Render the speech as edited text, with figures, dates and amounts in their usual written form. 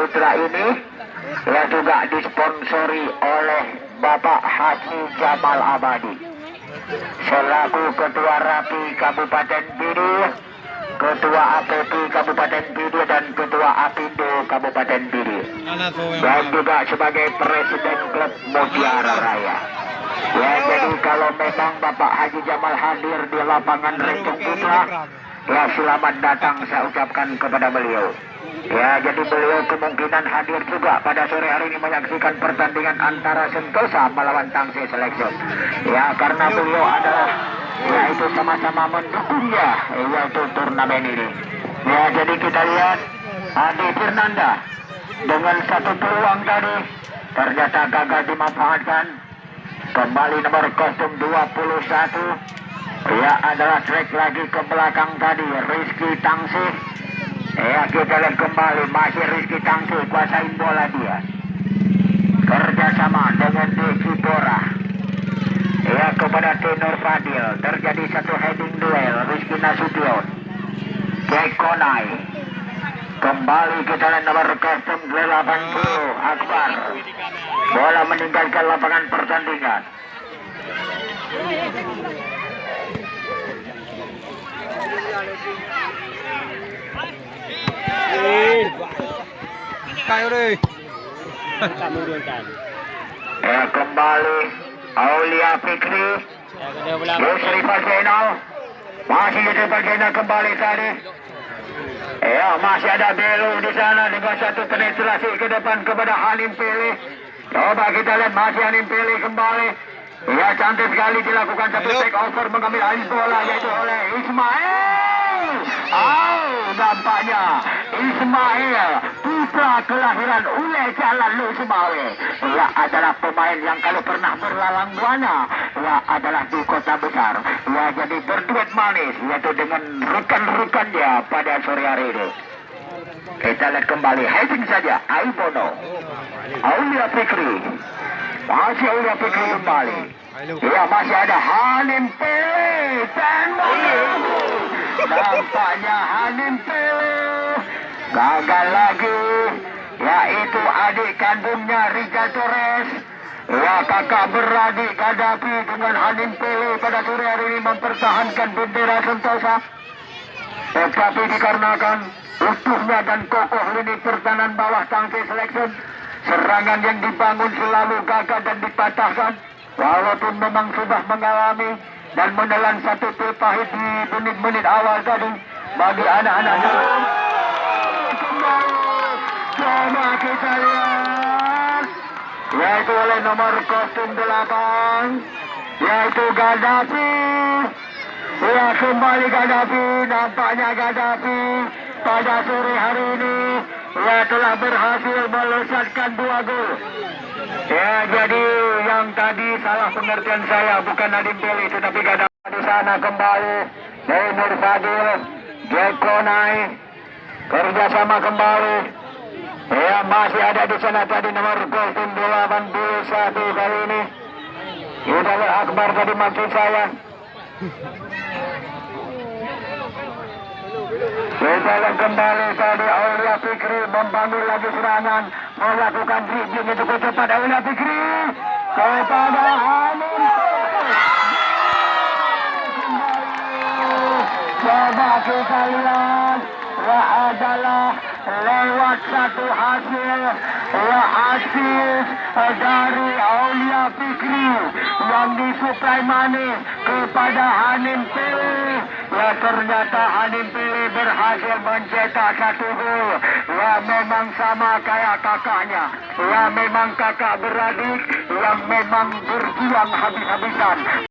Putra ini ya juga disponsori oleh Bapak Haji Jamal Abadi selaku Ketua Rapi Kabupaten Pidi, Ketua APP Kabupaten Pidi, dan Ketua APindo Kabupaten Pidi, dan juga sebagai Presiden Klub Mutiara Raya. Ya, jadi kalau memang Bapak Haji Jamal hadir di lapangan Rencong Putra, ya selamat datang saya ucapkan kepada beliau. Ya, jadi beliau kemungkinan hadir juga pada sore hari ini menyaksikan pertandingan antara Sentosa melawan Tangsi Selection. Ya, karena beliau adalah yaitu sama-sama mendukungnya yaitu turnamen ini. Ya, jadi kita lihat Adi Fernanda dengan satu peluang tadi ternyata gagal dimanfaatkan. Kembali nomor kostum 21 ya adalah track lagi ke belakang tadi Rizky Tangsi. Ya, kita lihat kembali masih Rizky Tangsi kuasain bola dia kerjasama dengan Deki Bora ya kepada Tenor Fadil. Terjadi satu heading duel Rizky Nasution Kekonai. Kembali kita lihat nomor kostum 80 Akbar, bola meninggalkan lapangan pertandingan. Ya, kembali Aulia Fikri, Yusri Falsenal, masih Yusri Falsenal kembali tadi. Ya, masih ada Belu di sana dengan satu penetrasi ke depan kepada Halim Pele. Coba kita lihat masih Halim Pele kembali. Ya, cantik sekali dilakukan satu take over mengambil alih bola yaitu oleh Ismail. Nampaknya Ismail putra kelahiran Ule Jalan Lusmawe ya adalah pemain yang kalau pernah berlalang buana ya adalah di kota besar ya, jadi berduet manis yaitu dengan rekan-rekannya pada sore hari ini. Kita lihat kembali heading saja Aibono, Aulia Fikri, masih Aulia Fikri kembali. Ya, masih ada Halim Pele dan nampaknya Halim Pele gagal lagi, yaitu adik kandungnya Rizal Torres. Ya, kakak beradik Gaddafi dengan Halim Pele pada sore hari ini mempertahankan bendera Sentosa. Tetapi dikarenakan utuhnya dan kokoh lini pertahanan bawah Tangsi Selection, serangan yang dibangun selalu gagal dan dipatahkan. Walaupun memang sudah mengalami dan menelan satu pil pahit di menit-menit awal tadi bagi anak-anaknya. Coba kita lihat, yaitu oleh nomor kostum 8, yaitu Gaddafi. Ya, kembali Gaddafi, nampaknya Gaddafi pada sore hari ini ya telah berhasil melesatkan 2 gol. Ya, jadi yang tadi salah pengertian saya, bukan Nadim Pele tetapi Gaddafi di sana kembali. Nur Fadil, Jekonai kerjasama kembali. Ya, masih ada di sana tadi nomor kostum 81 kali ini. Yudhawar Akbar tadi maksud saya. Kita lihat kembali tadi Aulia Fikri membangun lagi serangan, melakukan dribbling itu kepada Aulia Fikri kepada Halim. Coba kita lihat ya adalah lewat satu hasil ya asis dari Aulia Fikri yang disuplai manis kepada Halim Pele. Ya, ternyata Halim Pele berhasil mencetak 1 gol. Ya, memang sama kayak kakaknya. Ya, memang kakak beradik yang memang berjuang habis-habisan.